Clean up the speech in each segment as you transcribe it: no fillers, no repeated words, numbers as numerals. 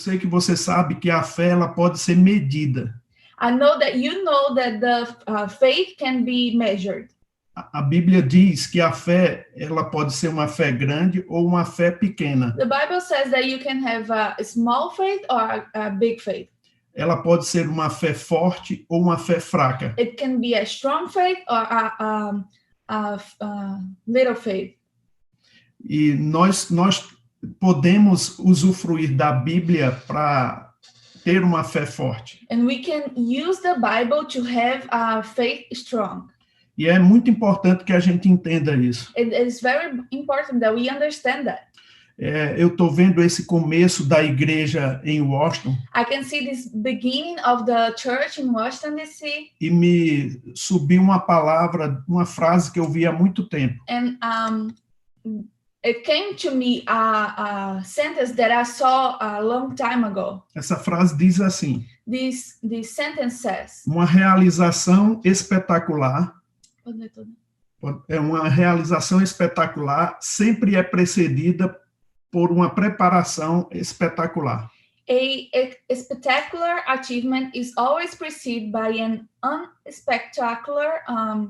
sei que você sabe que a fé ela pode ser medida. I know that you know that the faith can be measured. A Bíblia diz que a fé ela pode ser uma fé grande ou uma fé pequena. The Bible says that you can have a small faith or a big faith. Ela pode ser uma fé forte ou uma fé fraca. It can be a strong faith or a little faith. E nós podemos usufruir da Bíblia para ter uma fé forte. And we can use the Bible to have a faith strong. E é muito importante que a gente entenda isso. It is very important that we understand that. Eu estou vendo esse começo da igreja em Washington. I can see this beginning of the church in Washington, D.C. E me subiu uma palavra, uma frase que eu vi há muito tempo. And it came to me a sentence that I saw a long time ago. Essa frase diz assim: This sentence says, uma realização espetacular. Uma realização espetacular sempre é precedida por uma preparação espetacular. A spectacular achievement is always preceded by an unspectacular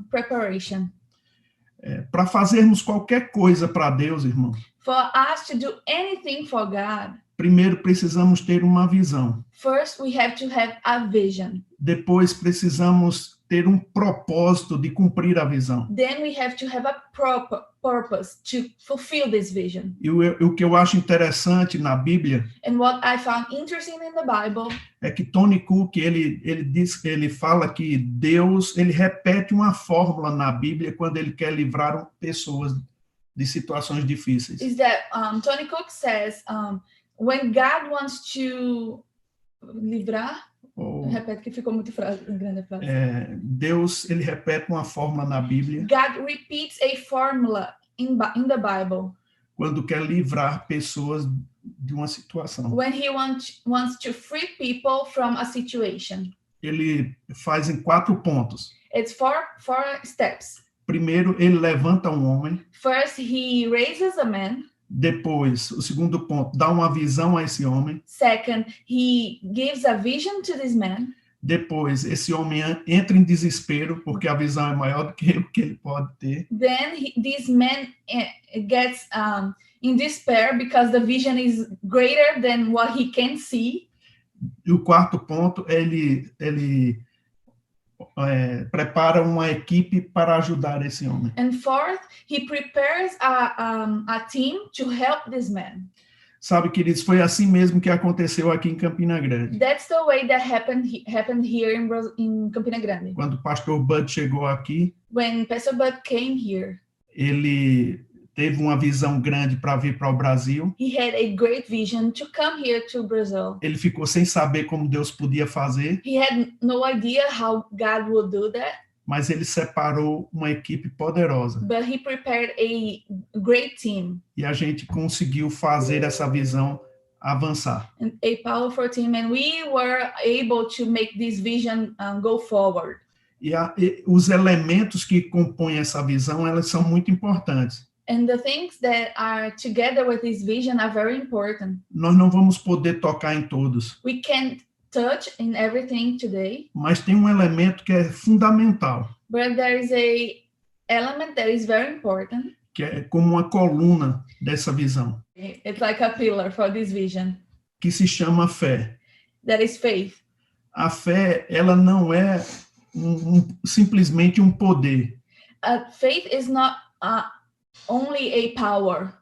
preparation. Para fazermos qualquer coisa para Deus, irmão. For us to do anything for God, primeiro precisamos ter uma visão. First, we have to have a vision. Depois precisamos ter um propósito de cumprir a visão. Then we have to have a purpose to fulfill this vision. E o que eu acho interessante na Bíblia And what I found interesting in the Bible é que Tony Cook ele fala que Deus ele repete uma fórmula na Bíblia quando ele quer livrar pessoas de situações difíceis. is that Tony Cook says when God wants to livrar, repete que ficou muito grande a frase. Deus ele repete uma fórmula na Bíblia. God repeats a formula in the Bible. Quando quer livrar pessoas de uma situação. When he wants to free people from a situation. Ele faz em 4 pontos. It's four steps. Primeiro, ele levanta um homem. First, he raises a man. Depois, o segundo ponto, dá uma visão a esse homem. Second, he gives a vision to this man. Depois, esse homem entra em desespero, porque a visão é maior do que o que ele pode ter. Then this man gets in despair because the vision is greater than what he can see. E o quarto ponto, ele prepara uma equipe para ajudar esse homem. And fourth, he prepares a team to help this man. Sabe, queridos, foi assim mesmo que aconteceu aqui em Campina Grande. That's the way that happened here in Campina Grande. Quando o pastor Bud chegou aqui, When Pastor Bud came here, ele teve uma visão grande para vir para o Brasil. He had a great vision to come here to Brazil. Ele ficou sem saber como Deus podia fazer. He had no idea how God would do that. Mas ele separou uma equipe poderosa. But he prepared a great team. E a gente conseguiu fazer essa visão avançar. And a powerful team, and we were able to make this vision go forward. E os elementos que compõem essa visão, elas são muito importantes. And the things that are together with this vision are very important. Nós não vamos poder tocar em todos. We can't touch in everything today. Mas tem um elemento que é fundamental. But there is a element that is very important. Que é como uma coluna dessa visão. It's like a pillar for this vision. Que se chama fé. That is faith. A fé, ela não é simplesmente um poder. Faith is not only a power.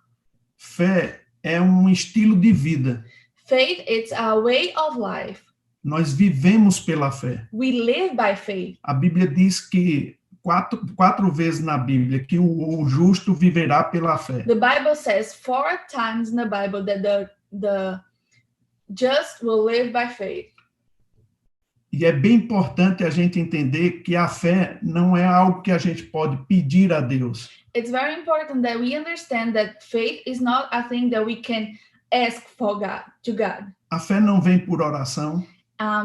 Fé é um estilo de vida. Faith is a way of life. Nós vivemos pela fé. We live by faith. A Bíblia diz que quatro vezes na Bíblia que o justo viverá pela fé. The Bible says 4 times in the Bible that the just will live by faith. E é bem importante a gente entender que a fé não é algo que a gente pode pedir a Deus. It's very important that we understand that faith is not a thing that we can ask for to God. A fé não vem por oração.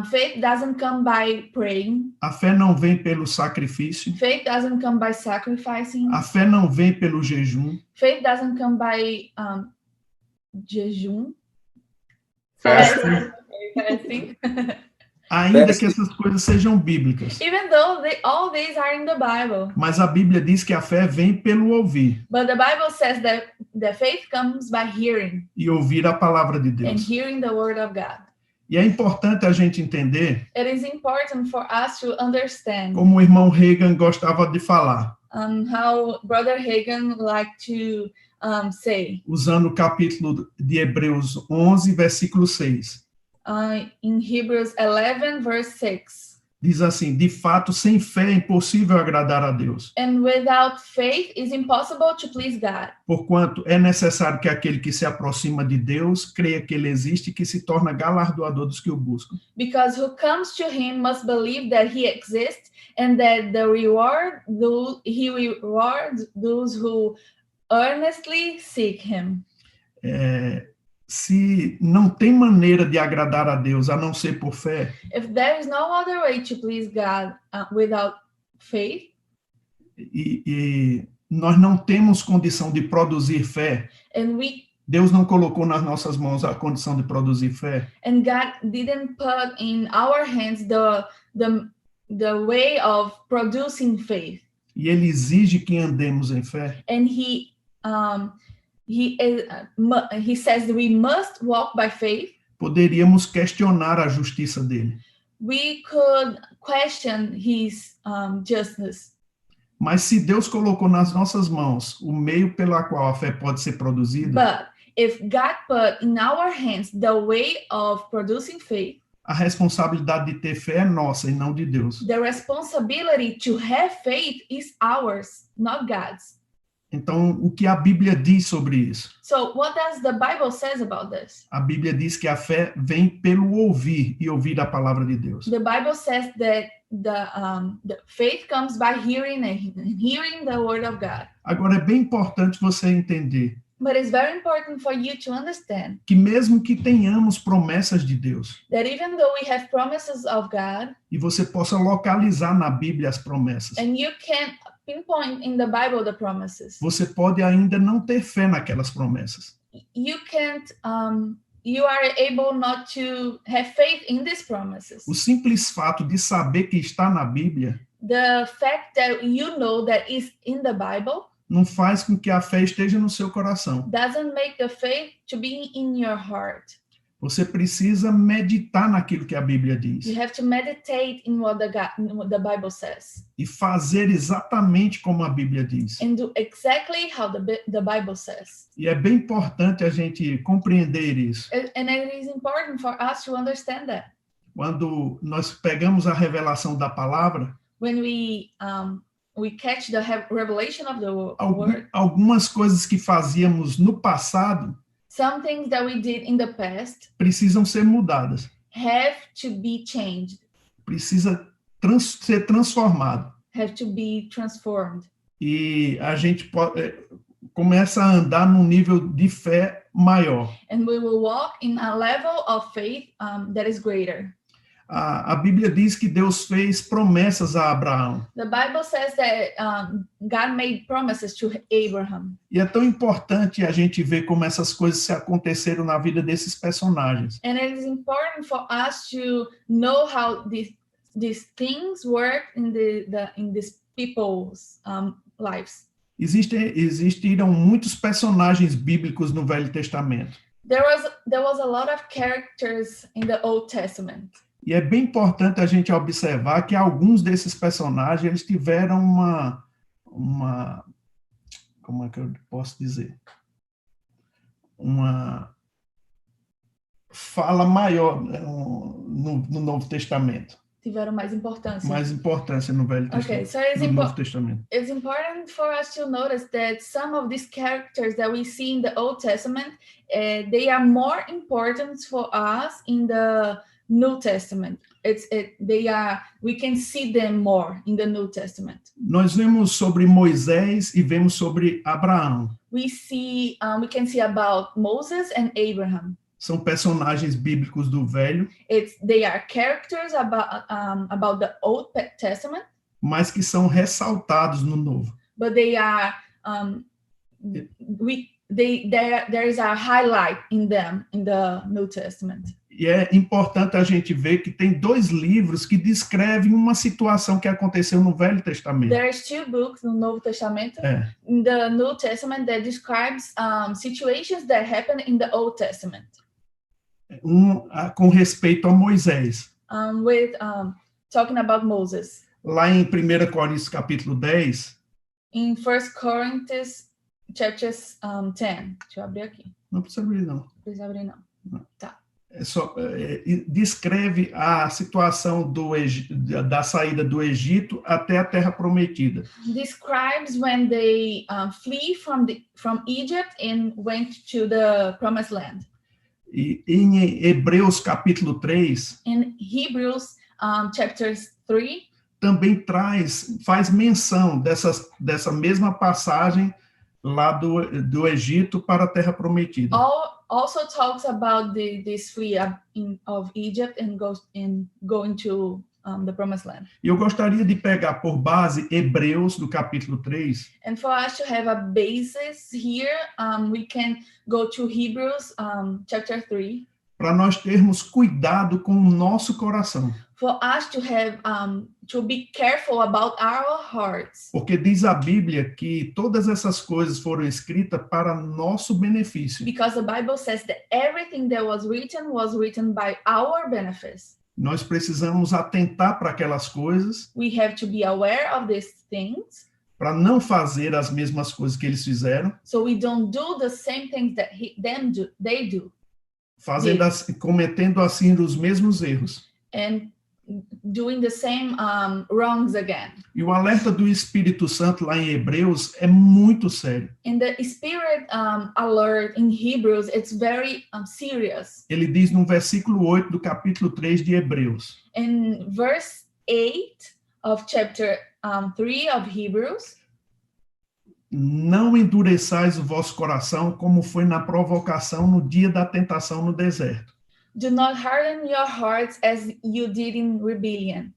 Faith doesn't come by praying. A fé não vem pelo sacrifício. Faith doesn't come by sacrificing. A fé não vem pelo jejum. Faith doesn't come by jejum. Fasting. Ainda que essas coisas sejam bíblicas. Even though all these are in the Bible. Mas a Bíblia diz que a fé vem pelo ouvir. But the Bible says that the faith comes by hearing. E ouvir a palavra de And Deus. hearing the word of God. E é importante a gente entender. It is important for us to understand. Como o irmão Reagan gostava de falar. How Brother Hagen liked to say. Usando o capítulo de Hebreus 11, versículo 6. In Hebrews 11, verse 6. Diz assim: de fato, sem fé é impossível agradar a Deus. And without faith is impossible to please God. Porquanto é necessário que aquele que se aproxima de Deus creia que ele existe e que se torna galardoador dos que o buscam. Because who comes to him must believe that he exists and that he rewards those who earnestly seek him. Se não tem maneira de agradar a Deus a não ser por fé, if there is no other way to please God without faith, e nós não temos condição de produzir fé, Deus não colocou nas nossas mãos a condição de produzir fé, and God didn't put in our hands the way of producing faith, e Ele exige que andemos em fé, and He says that we must walk by faith. Poderíamos questionar a justiça dele. We could question his justice. Mas se Deus colocou nas nossas mãos o meio pela qual a fé pode ser produzida, but if God put in our hands the way of producing faith, a responsabilidade de ter fé é nossa e não de Deus. The responsibility to have faith is ours, not God's. Então, o que a Bíblia diz sobre isso? So, what does the Bible says about this? A Bíblia diz que a fé vem pelo ouvir e ouvir a palavra de Deus. The Bible says that the faith comes by hearing and hearing the word of God. Agora é bem importante você entender. But it's very important for you to understand. Que mesmo que tenhamos promessas de Deus. That even though we have promises of God. E você possa localizar na Bíblia as promessas. And you can pinpoint in the Bible the promises. Você pode ainda não ter fé naquelas promessas. You can't. You are able not to have faith in these promises. O simples fato de saber que está na Bíblia. The fact that you know that is in the Bible. Não faz com que a fé esteja no seu coração. Doesn't make the faith to be in your heart. Você precisa meditar naquilo que a Bíblia diz. You have to meditate in what the Bible says. E fazer exatamente como a Bíblia diz. And do exactly how the Bible says. E é bem importante a gente compreender isso. And it is important for us to understand that. Quando nós pegamos a revelação da palavra, when we catch the revelation of the word. Algumas coisas que fazíamos no passado, some things that we did in the past, precisam ser mudadas. Have to be changed. Precisa ser transformado. Have to be transformed. E a gente começa a andar num nível de fé maior. And we will walk in a level of faith that is greater. A Bíblia diz que Deus fez promessas a Abraão. The Bible says that God made promises to Abraham. E é tão importante a gente ver como essas coisas se aconteceram na vida desses personagens. And it is important for us to know how these things work in these people's lives. Existiram muitos personagens bíblicos no Velho Testamento. There was a lot of characters in the Old Testament. E é bem importante a gente observar que alguns desses personagens eles tiveram uma como é que eu posso dizer? Uma fala maior no Novo Testamento. Tiveram mais importância. Mais importância no Velho Testamento. Okay, so no Novo Testamento. It's important for us to notice that some of these characters that we see in the Old Testament, they are more important for us in the New Testament. We can see them more in the New Testament. Nós vemos sobre Moisés e vemos sobre Abraão. We can see about Moses and Abraham. São personagens bíblicos do Velho. They are characters about the Old Testament. Mas que são ressaltados no Novo. But they are there is a highlight in them in the New Testament. E é importante a gente ver que tem 2 livros que descrevem uma situação que aconteceu no Velho Testamento. There's 2 books no Novo Testamento in the New Testament that describes situations that happen in the Old Testament. Com respeito a Moisés. Talking about Moses. Lá em 1 Coríntios capítulo 10. In 1 Corinthians chapters 10. Deixa eu abrir aqui. Não precisa abrir, não. Não precisa abrir, não. Tá. Descreve a situação da saída do Egito até a Terra Prometida. Describes when they flee from Egypt and went to the Promised Land. E em Hebreus capítulo 3, in Hebrews chapters 3, também faz menção dessa mesma passagem lá do Egito para a Terra Prometida. Also talks about this flee of Egypt and going to the Promised Land. E eu gostaria de pegar por base Hebreus do capítulo 3. And for us to have a basis here, we can go to Hebrews chapter 3. Para nós termos cuidado com o nosso coração. For us to have to be careful about our hearts. Porque diz a Bíblia que todas essas coisas foram escritas para nosso benefício. Because the Bible says that everything that was written by our benefit. Nós precisamos atentar para aquelas coisas. We have to be aware of these things. Para não fazer as mesmas coisas que eles fizeram. So we don't do the same things that they do. Cometendo assim os mesmos erros. And doing the same wrongs again. E o alerta do Espírito Santo lá em Hebreus é muito sério. And the Spirit alert in Hebrews, it's very serious. Ele diz no versículo 8 do capítulo 3 de Hebreus. In verse 8 of chapter 3 of Hebrews. Não endureçais o vosso coração como foi na provocação no dia da tentação no deserto. Do not harden your hearts as you did in rebellion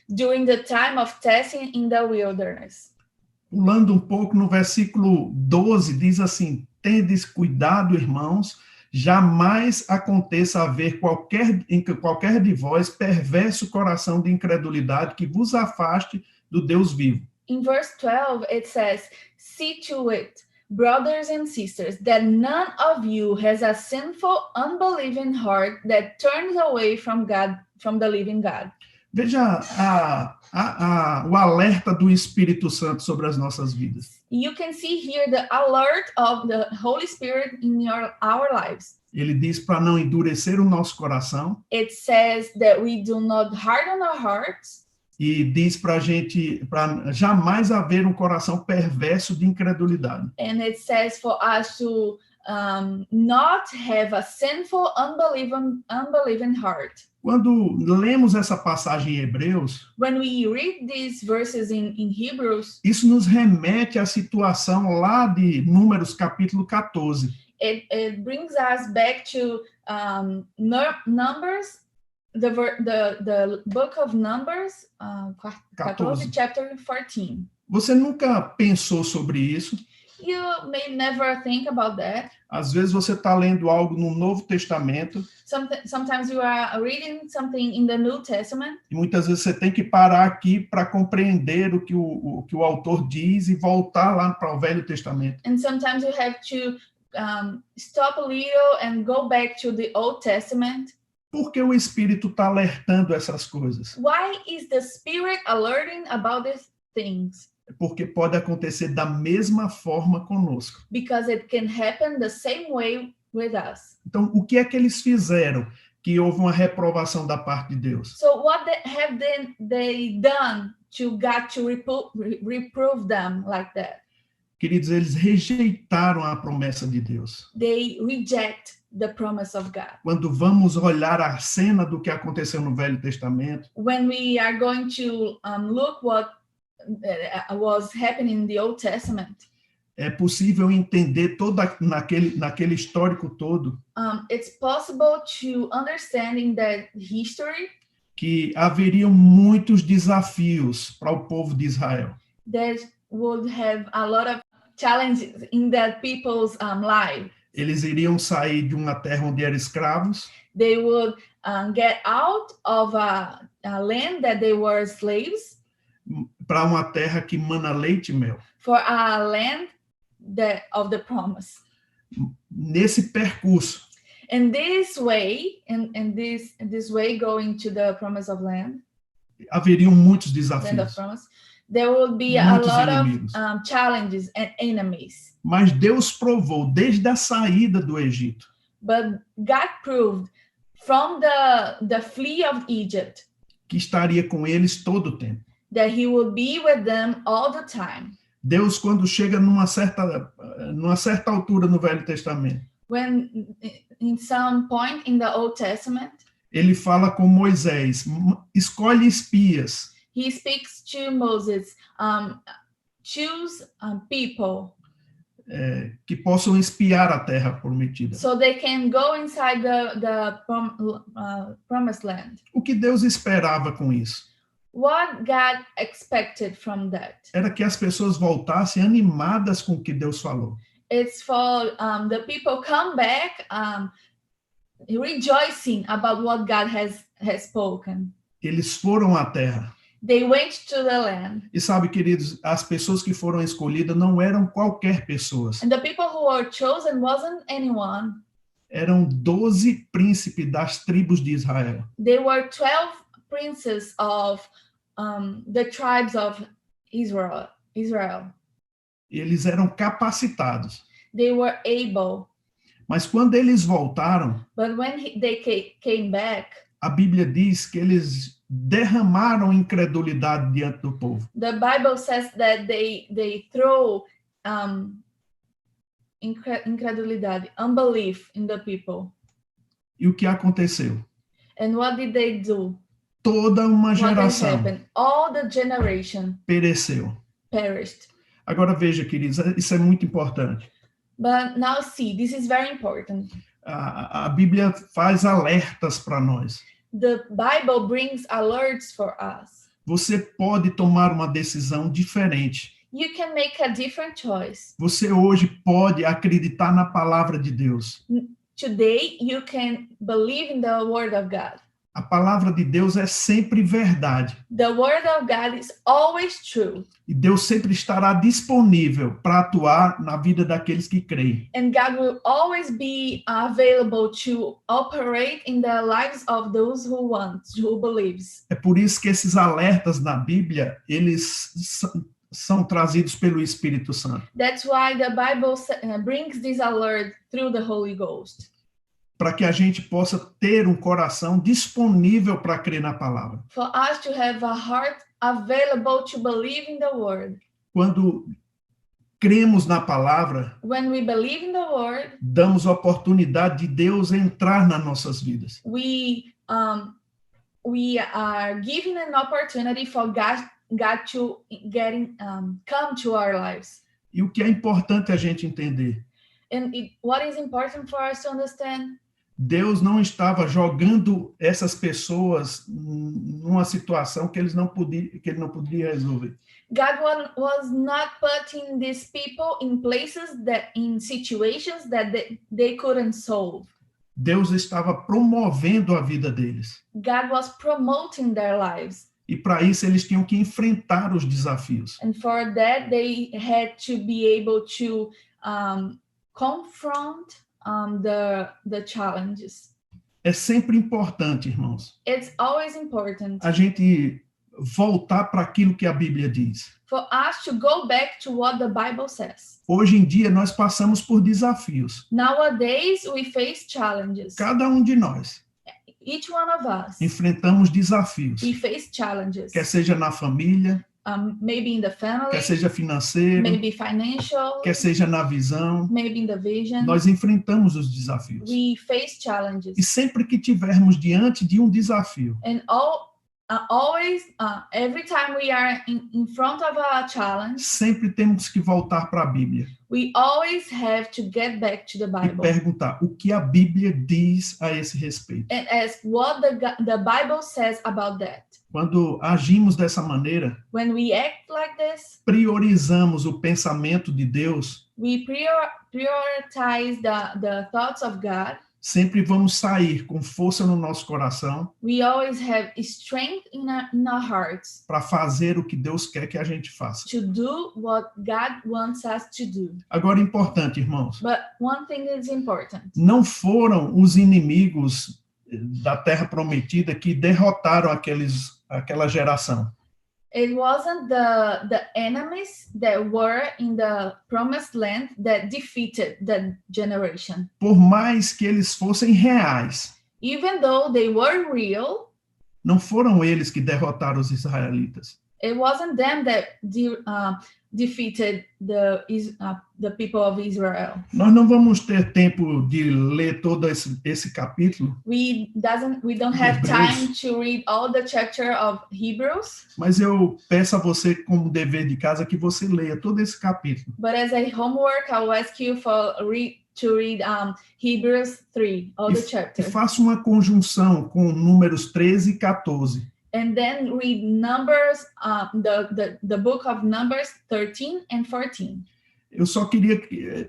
during the time of testing in the wilderness. Pulando um pouco no versículo 12, diz assim: tendes cuidado, irmãos, jamais aconteça haver em qualquer de vós perverso coração de incredulidade que vos afaste do Deus vivo. In verse 12, it says, see to it, brothers and sisters, that none of you has a sinful, unbelieving heart that turns away from God, from the living God. Veja o alerta do Espírito Santo sobre as nossas vidas. You can see here the alert of the Holy Spirit in our lives. Ele diz para não endurecer o nosso coração. It says that we do not harden our hearts. E diz para jamais haver um coração perverso de incredulidade. And it says for us to not have a sinful, unbelieving heart. Quando lemos essa passagem em Hebreus, when we read these verses in Hebrews, isso nos remete à situação lá de Números capítulo 14. It brings us back to Numbers. The book of Numbers, 14, chapter 14. Você nunca pensou sobre isso? You may never think about that. Às vezes você está lendo algo no Novo Testamento. Sometimes you are reading something in the New Testament. E muitas vezes você tem que parar aqui para compreender o que o autor diz e voltar lá para o Velho Testamento. And sometimes you have to stop a little and go back to the Old Testament. Por que o Espírito está alertando essas coisas? Why is the Spirit alerting about these things? Porque pode acontecer da mesma forma conosco. Because it can happen the same way with us. Então, o que é que eles fizeram que houve uma reprovação da parte de Deus? So what have they done to God to reprove them like that? Queridos, eles rejeitaram a promessa de Deus. They reject the promise of God. Quando vamos olhar a cena do que aconteceu no Velho Testamento, when we are going to look what was happening in the Old Testament, é possível entender naquele histórico todo. It's possible to understand in that history que haveriam muitos desafios para o povo de Israel. That would have a lot of challenges in that people's life. Eles iriam sair de uma terra onde eram escravos They would get out of a land that they were slaves para uma terra que mana leite e mel. for a land of the promise. Nesse percurso, In this way, in this way, going to the promise of land haveriam muitos of desafios, promise, there will be a muitos lot inimigos. of challenges and enemies. Mas Deus provou desde a saída do Egito But God proved from the flee of Egypt que estaria com eles todo o tempo. that He would be with them all the time. Deus, quando chega numa certa altura no Velho Testamento, When in some point in the Old Testament, ele fala com Moisés, escolhe espias He speaks to Moses, choose people que possam espiar a terra prometida. so they can go inside the promised land. O que Deus esperava com isso? What God expected from that? Era que as pessoas voltassem animadas com o que Deus falou. It's for the people come back rejoicing about what God has spoken. Eles foram à terra. They went to the land. E sabe, queridos, as pessoas que foram escolhidas não eram qualquer pessoas. And the people who were chosen wasn't anyone. Eram 12 príncipes das tribos de Israel. They were 12 princes of the tribes of Israel. Eles eram capacitados. They were able. Mas quando eles voltaram, But when they came back, a Bíblia diz que eles derramaram incredulidade diante do povo. the Bible says that they throw incredulidade, unbelief in the people. E o que aconteceu? And what did they do? Toda uma What did geração happen? All the generation pereceu. perished. Agora veja, queridos, isso é muito importante. But now see, this is very important. A Bíblia faz alertas para nós. The Bible brings alerts for us. Você pode tomar uma decisão diferente. You can make a different choice. Você hoje pode acreditar na palavra de Deus. Today, you can believe in the Word of God. A palavra de Deus é sempre verdade. The Word of God is always true. E Deus sempre estará disponível para atuar na vida daqueles que creem. And God will always be available to operate in the lives of those who believes. É por isso que esses alertas na Bíblia, eles são trazidos pelo Espírito Santo. That's why the Bible brings this alert through the Holy Ghost. Para que a gente possa ter um coração disponível para crer na palavra. For us to have a heart available to believe in the Word. Quando cremos na palavra, When we believe in the Word, damos a oportunidade de Deus entrar nas nossas vidas. we are given an opportunity for God to come to our lives. E o que é importante a gente entender? And what is important for us to understand? Deus não estava jogando essas pessoas numa situação que ele não podia resolver. God was not putting these people in in situations that they couldn't solve. Deus estava promovendo a vida deles. God was promoting their lives. E para isso eles tinham que enfrentar os desafios. And for that, they had to be able to confront the challenges. É sempre importante, irmãos, It's always important a gente voltar para aquilo que a Bíblia diz. for us to go back to what the Bible says. Hoje em dia nós passamos por desafios. Nowadays, we face challenges. Cada um de nós Each one of us, enfrentamos desafios. we face challenges. Quer seja na família, Maybe in the family, quer seja financeiro, maybe financial, quer seja na visão. maybe in the vision. Nós enfrentamos os desafios. We face challenges. E sempre que tivermos diante de um desafio, And every time we are in front of a challenge, sempre temos que voltar para a Bíblia we always have to get back to the e Bible perguntar o que a Bíblia diz a esse respeito. and ask what the Bible says about that. Quando agimos dessa maneira, When we act like this, priorizamos o pensamento de Deus, we prioritize the thoughts of God. sempre vamos sair com força no nosso coração We always have strength in our hearts para fazer o que Deus quer que a gente faça. to do what God wants us to do. Agora, importante, irmãos, But one thing is important. não foram os inimigos da Terra Prometida que derrotaram aquela geração. It wasn't the enemies that were in the promised land that defeated that generation. Por mais que eles fossem reais, Even though they were real, não foram eles que derrotaram os israelitas. it wasn't them that defeated the people of Israel. Nós não vamos ter tempo de ler todo esse capítulo, We don't have time to read all the chapter of Hebrews, mas eu peço a você, como dever de casa, que você leia todo esse capítulo. but as a homework, I'll ask you to read Hebrews 3, all the E chapters, faça uma conjunção com números 13 e 14. and then read Numbers, the book of Numbers 13 and 14. Eu só queria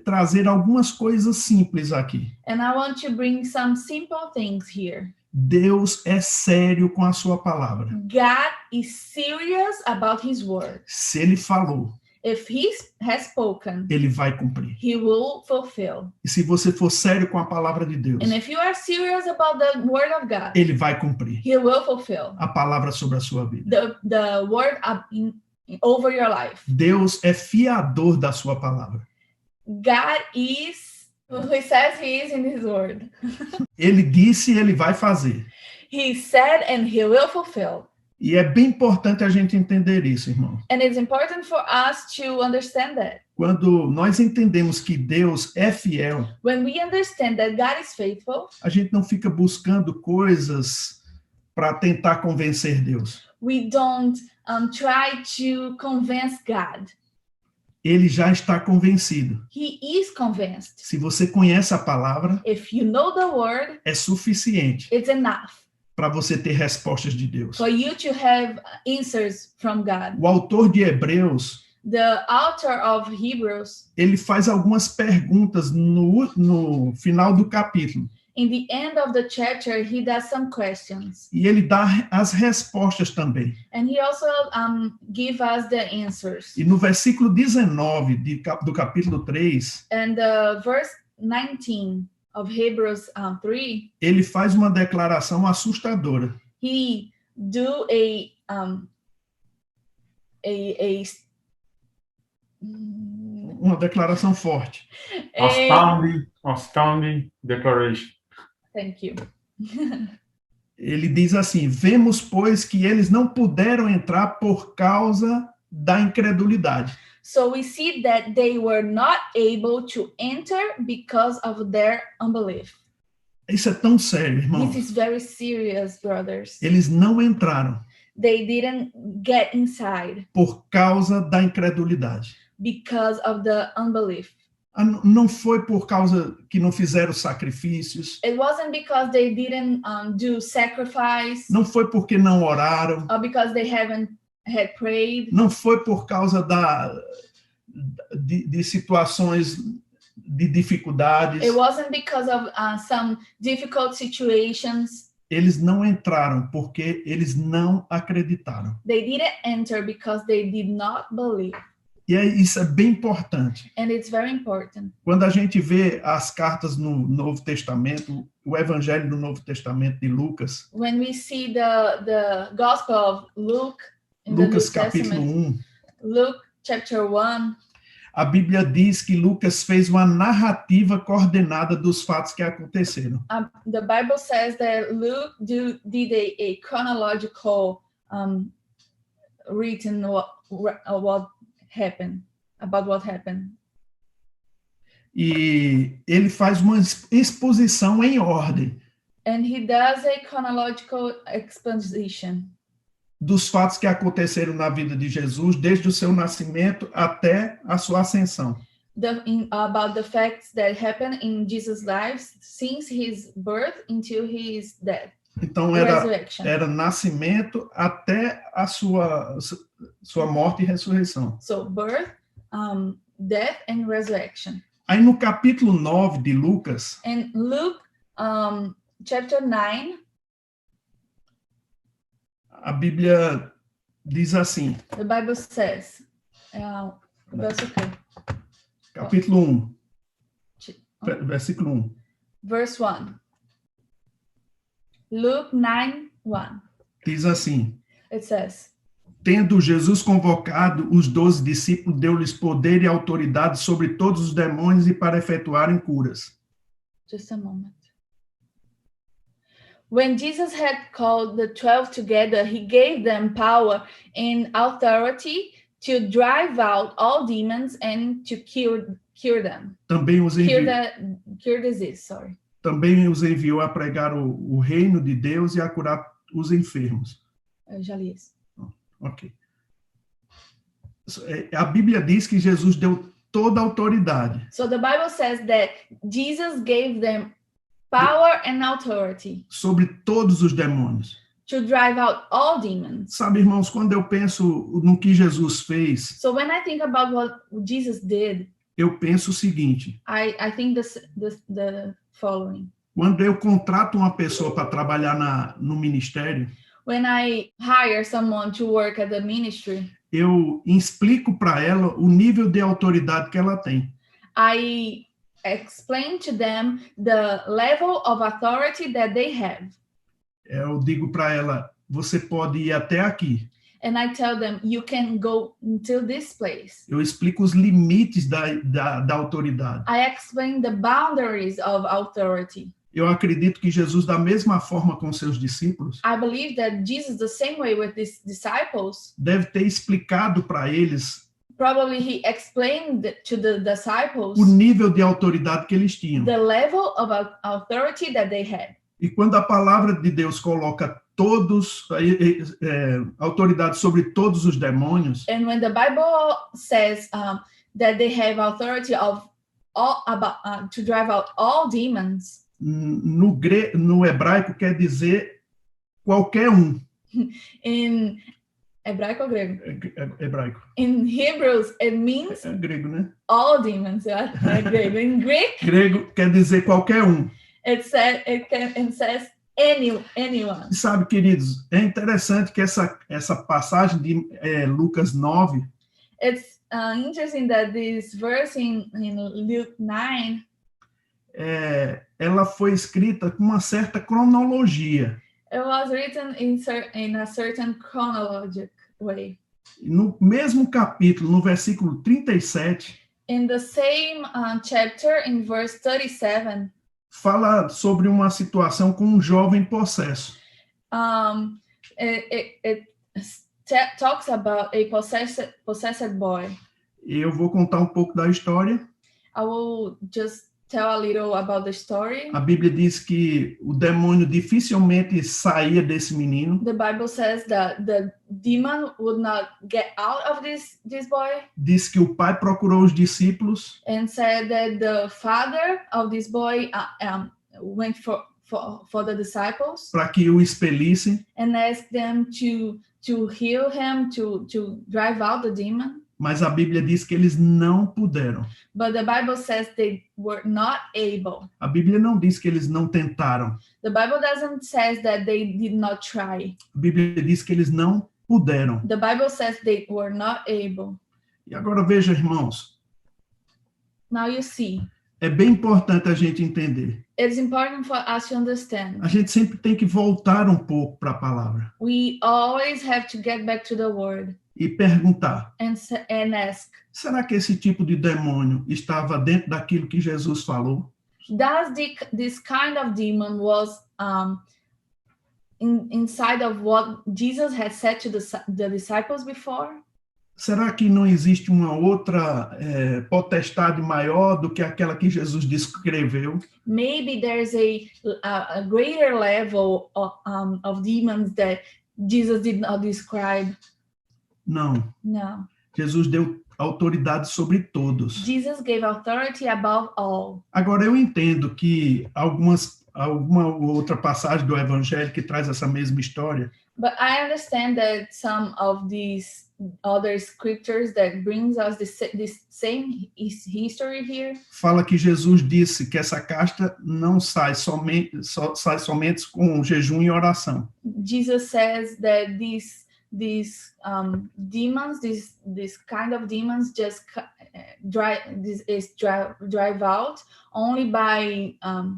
trazer algumas coisas simples aqui. And I want to bring some simple things here. Deus é sério com a sua palavra. God is serious about his word. Se ele falou, If he has spoken, ele vai cumprir. he will fulfill. E se você for sério com a palavra de Deus, And if you are serious about the word of God, ele vai cumprir he will fulfill a palavra sobre a sua vida. the word over your life. Deus é fiador da sua palavra. God is who he says he is in his word. Ele disse e ele vai fazer. He said and he will fulfill. E é bem importante a gente entender isso, irmão. And it's important for us to understand that. Quando nós entendemos que Deus é fiel, When we understand that God is faithful, a gente não fica buscando coisas para tentar convencer Deus. we don't try to convince God. Ele já está convencido. He is convinced. Se você conhece a palavra, If you know the word, é suficiente it's enough para você ter respostas de Deus. for you to have answers from God. O autor de Hebreus, The author of Hebrews, ele faz algumas perguntas no final do capítulo. in the end of the chapter, he does some questions. E ele dá as respostas também. And he also give us the answers. E no versículo 19 do capítulo 3, And verse 19 of Hebrews 3, ele faz uma declaração assustadora. he do Uma declaração forte. Astounding declaration. thank you. Ele diz assim: vemos, pois, que eles não puderam entrar por causa da incredulidade. So we see that they were not able to enter because of their unbelief. Isso é tão sério, irmão. This is very serious, brothers. Eles não entraram They didn't get inside por causa da incredulidade. because of the unbelief. Não foi por causa que não fizeram sacrifícios. It wasn't because they didn't do sacrifice Não foi porque não oraram. or because they haven't had prayed. Não foi por causa de situações de dificuldades. It wasn't because of some difficult situations. Eles não entraram porque eles não acreditaram. They didn't enter because they did not believe. E isso é bem importante. And it's very important. Quando a gente vê as cartas no Novo Testamento, o Evangelho do Novo Testamento de Lucas, When we see the Gospel of Luke in Lucas the New capítulo Testament, 1, Luke chapter 1, a Bíblia diz que Lucas fez uma narrativa coordenada dos fatos que aconteceram. the Bible says that Luke did a chronological written what happened, about what happened. E ele faz uma exposição em ordem. And he does a chronological exposition. dos fatos que aconteceram na vida de Jesus, desde o seu nascimento até a sua ascensão. About the facts that happened in Jesus' life since his birth until his death. Então era nascimento até a sua morte e ressurreição. So birth, death and resurrection. Aí no capítulo 9 de Lucas, in Luke chapter 9, a Bíblia diz assim. The Bible says, verso quê? Capítulo 1, versículo 1. Verse 1. Luke 9:1. Diz assim. It says, tendo Jesus convocado os 12 discípulos, deu-lhes poder e autoridade sobre todos os demônios e para efetuarem curas. Just a moment. When Jesus had called the 12 together, he gave them power and authority to drive out all demons and to cure them. Também os enviou, cure disease, sorry. Também os enviou a pregar o reino de Deus e a curar os enfermos. Eu já li isso. Ok. A Bíblia diz que Jesus deu toda a autoridade. So the Bible says that Jesus gave them power and authority sobre todos os demônios. To drive out all demons. Sabe, irmãos, quando eu penso no que Jesus fez, so when I think about what Jesus did, eu penso o seguinte. I think the following. Quando eu contrato uma pessoa para trabalhar no ministério, when I hire someone to work at the ministry, eu explico para ela o nível de autoridade que ela tem. I explain to them the level of authority that they have. Eu digo para ela, você pode ir até aqui. And I tell them, you can go until this place. Eu explico os limites da autoridade. I explain the boundaries of authority. Eu acredito que Jesus, da mesma forma com seus discípulos, I believe that Jesus, the same way with his disciples, deve ter explicado para eles probably he explained to the disciples o nível de autoridade que eles tinham. The level of authority that they had. E quando a palavra de Deus coloca autoridade sobre todos os demônios, and when the Bible says that they have authority of all to drive out all demons, no hebraico quer dizer qualquer um. In hebraico ou grego? Hebraico. In Hebrews, it means grego, né? All demons. Grego. In Greek, grego quer dizer qualquer um. It says anyone. Sabe, queridos, é interessante que essa passagem de Lucas 9. It's interesting that this verse in Luke 9. Ela foi escrita com uma certa cronologia. It was written in a certain chronological way. No mesmo capítulo, no versículo 37, in the same chapter, in verse 37, fala sobre uma situação com um jovem possesso. It talks about a possessed boy. Eu vou contar um pouco da história. I will just tell a little about the story. A Bíblia diz que o demônio dificilmente saía desse menino. The Bible says that the demon would not get out of this boy. Diz que o pai procurou os discípulos. And said that the father of this boy went for the disciples. Para que o expelissem. And asked them to heal him, to drive out the demon. Mas a Bíblia diz que eles não puderam. But the Bible says they were not able. A Bíblia não diz que eles não tentaram. The Bible doesn't say that they did not try. A Bíblia diz que eles não puderam. The Bible says they were not able. E agora veja, irmãos. Now you see. É bem importante a gente entender. It's important for us to understand. A gente sempre tem que voltar um pouco para a palavra. We always have to get back to the word. E perguntar. And ask. Será que esse tipo de demônio estava dentro daquilo que Jesus falou? Does this kind of demon was inside of what Jesus had said to the disciples before? Será que não existe uma outra potestade maior do que aquela que Jesus descreveu? Maybe there's a greater level of demons that Jesus did not describe. Não. No. Jesus deu autoridade sobre todos. Jesus gave authority above all. Agora, eu entendo que alguma outra passagem do Evangelho que traz essa mesma história, But I understand that some of these other scriptures that brings us this same history here. fala que Jesus disse que essa casta não sai somente com jejum e oração. Jesus says that these demons, this kind of demons, just drive out only by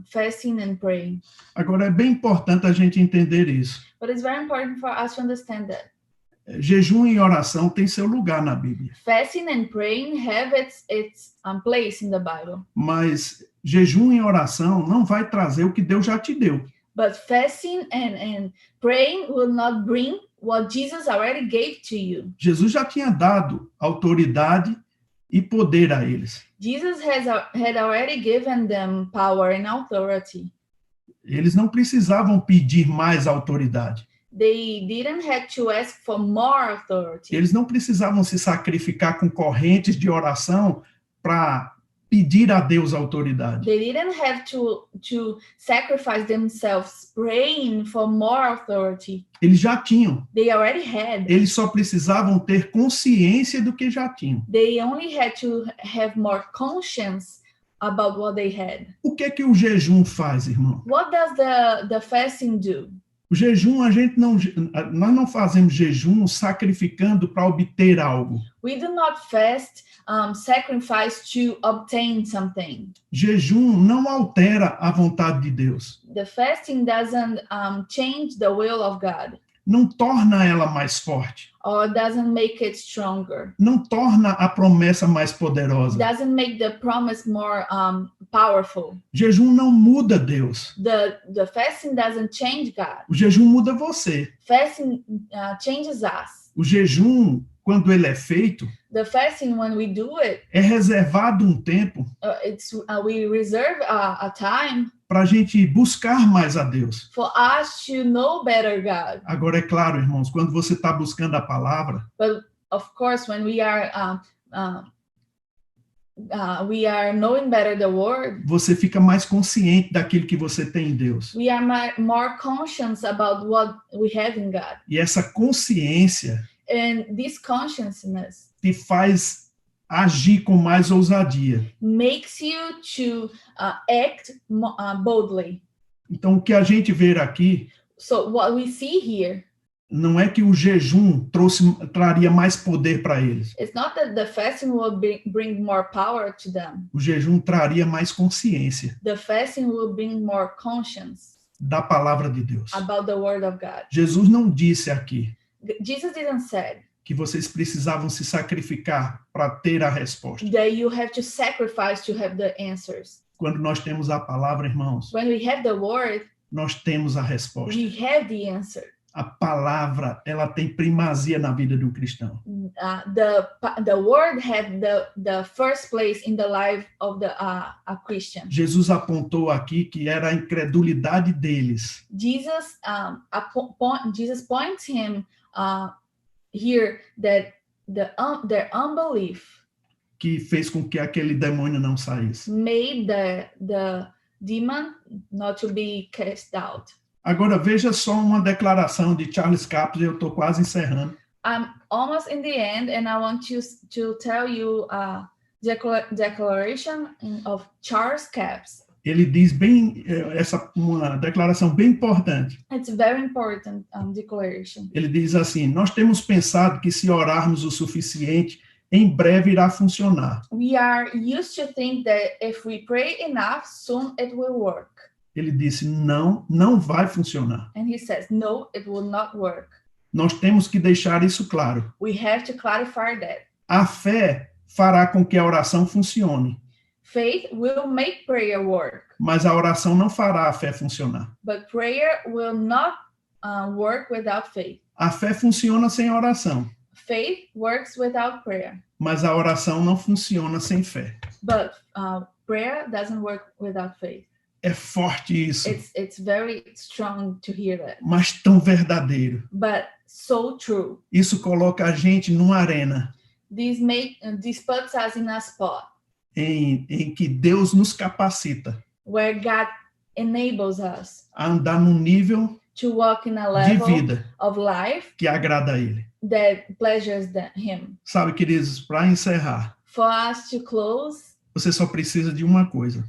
fasting and praying. Agora, é bem importante a gente entender isso. But it's very important for us to understand that Jejum e oração têm seu lugar na Bíblia, fasting and praying have its place in the Bible. mas jejum e oração não vai trazer o que Deus já te deu. But fasting and praying will not bring what Jesus already gave to you. Jesus já tinha dado autoridade e poder a eles. Jesus had already given them power and authority. Eles não precisavam pedir mais autoridade. They didn't have to ask for more authority. Eles não precisavam se sacrificar com correntes de oração para pedir a Deus autoridade. They didn't have to sacrifice themselves praying for more authority. Eles já tinham. They already had. Eles só precisavam ter consciência do que já tinham. They only had to have more conscience about what they had. O que é que o jejum faz, irmão? What does the fasting do? O jejum, nós não fazemos jejum sacrificando para obter algo. We do not fast, sacrifice to obtain something. Jejum não altera a vontade de Deus. The fasting doesn't change the will of God, Não torna ela mais forte. or doesn't make it stronger. Não torna a promessa mais poderosa. Doesn't make the promise more powerful. Jejum não muda Deus. The fasting doesn't change God. O jejum muda você. Fasting changes us. O jejum, quando ele é feito, The fasting, when we do it, é reservado um tempo we reserve a time para a gente buscar mais a Deus. for us to know better God. Agora, é claro, irmãos, quando você está buscando a palavra, But of course, when we are knowing better the word, você fica mais consciente daquilo que você tem em Deus. we are more conscious about what we have in God. E essa consciência And this consciousness te faz agir com mais ousadia. makes you to act boldly. Então, o que a gente vê aqui So what we see here, não é que o jejum traria mais poder para eles. it's not that the fasting will bring more power to them. O jejum traria mais consciência The fasting will bring more conscience da palavra de Deus. about the word of God. Jesus não disse aqui Jesus didn't say que vocês precisavam se sacrificar para ter a resposta. that you have to sacrifice to have the answers. Quando nós temos a palavra, irmãos, When we have the word, nós temos a resposta. we have the answer. A palavra, ela tem primazia na vida do cristão. The word had the first place in the life of a Christian. Jesus apontou aqui que era a incredulidade deles Jesus points him here that their unbelief que fez com que aquele demônio não saísse. made the demon not to be cast out. Agora veja só uma declaração de Charles Capps, eu estou quase encerrando. I'm almost in the end, and I want to tell you a declaration of Charles Capps. Ele diz uma declaração bem importante. It's a very important declaration. Ele diz assim: nós temos pensado que se orarmos o suficiente, em breve irá funcionar. We are used to think that if we pray enough, soon it will work. Ele disse: não vai funcionar. And he says, no, it will not work. Nós temos que deixar isso claro. We have to clarify that. A fé fará com que a oração funcione, Faith will make prayer work, mas a oração não fará a fé funcionar. but prayer will not work without faith. A fé funciona sem oração, Faith works without prayer, mas a oração não funciona sem fé. but prayer doesn't work without faith. É forte isso, It's very strong to hear that, mas tão verdadeiro. but so true. Isso coloca a gente numa arena This puts us in a spot em que Deus nos capacita where God enables us a andar num nível to walk in a de level vida of life que agrada a Ele. that pleasures Him. Sabe, queridos, para encerrar, For us to close, você só precisa de uma coisa: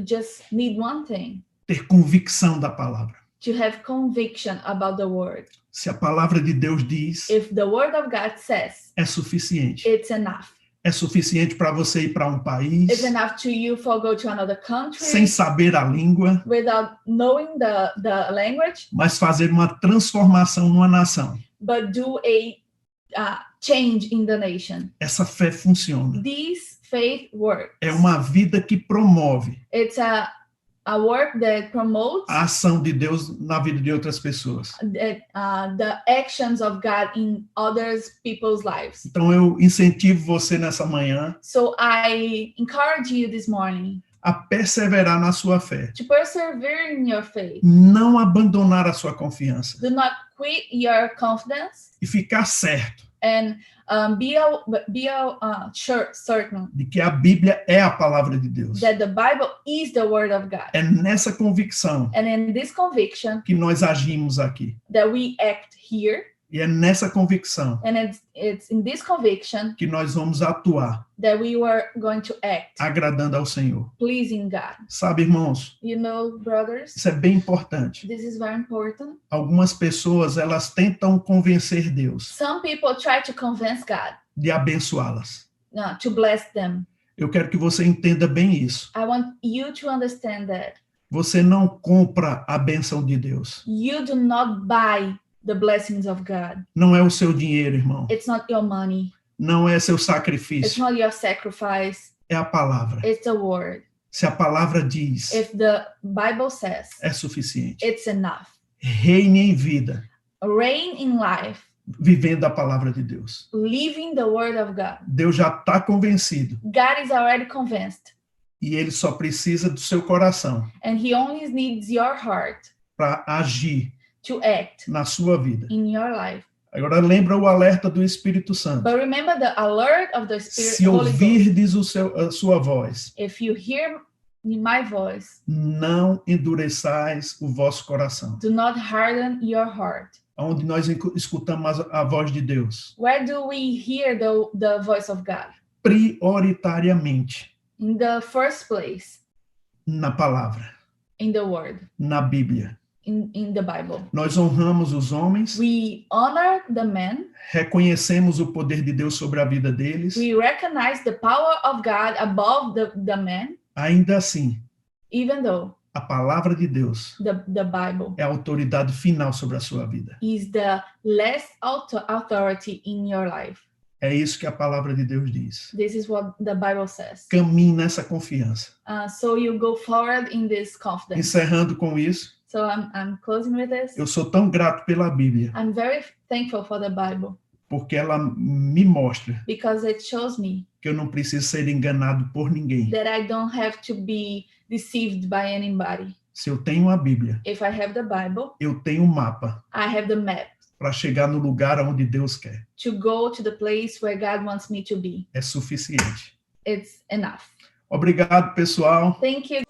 just need one thing: ter convicção da palavra. to have conviction about the word. Se a palavra de Deus diz, If the word of God says, é suficiente. it's enough. É suficiente para você ir para um país It's enough to you for go to another country sem saber a língua, without knowing the language, mas fazer uma transformação numa nação. but do a change in the nation. Essa fé funciona. This faith works. É uma vida que promove It's a work that promotes a ação de Deus na vida de outras pessoas. the actions of God in others people's lives. Então eu incentivo você nessa manhã So I encourage you this morning a perseverar na sua fé. to persevere in your faith. Não abandonar a sua confiança Do not quit your confidence e ficar certo and certain de que a Bíblia é a palavra de Deus. that the Bible is the word of God. É nessa convicção And in this conviction que nós agimos aqui. that we act here, E é nessa convicção and it's in this conviction que nós vamos atuar, that we were going to act agradando ao Senhor. pleasing God. Sabe, irmãos, You know, brothers, isso é bem importante. this is very important. Algumas pessoas, elas tentam convencer Deus Some people try to convince God de abençoá-las. to bless them. Eu quero que você entenda bem isso. I want you to understand that Você não compra a bênção de Deus. you do not buy the blessings of God. Não é o seu dinheiro, irmão. It's not your money. Não é seu It's sacrifício. not your sacrifice. É a palavra. It's the word. Se a palavra diz, If the Bible says, é suficiente. it's enough. Reine em vida, Reign in life, vivendo a palavra de Deus. living the word of God. Deus já está convencido God is already convinced, e Ele só precisa do seu coração and He only needs your heart para agir to act na sua vida. in your life. Agora lembra o alerta do Espírito Santo. But remember the alert of the Se Spirit, Holy Ghost. ouvirdes a sua voz, If you hear my voice, não endureçais o vosso coração. do not harden your heart. Onde nós escutamos a voz de Deus? Where do we hear the voice of God? Prioritariamente In the first place, na palavra, in the word, na Bíblia. in the Bible. Nós honramos os homens, We honor the men. reconhecemos o poder de Deus sobre a vida deles. We recognize the power of God above the men, Ainda assim, even though a palavra de Deus the Bible é a autoridade final sobre a sua vida. is the last authority in your life. É isso que a palavra de Deus diz. This is what the Bible says. Caminhe nessa confiança. So you go forward in this confidence. Encerrando com isso, So I'm closing with this. eu sou tão grato pela Bíblia, I'm very thankful for the Bible porque ela me mostra because it shows me que eu não preciso ser enganado por ninguém. that I don't have to be deceived by anybody. Se eu tenho a Bíblia, If I have the Bible, eu tenho um mapa I have the map para chegar no lugar onde Deus quer. to go to the place where God wants me to be. É suficiente. It's enough. Obrigado, pessoal. Thank you.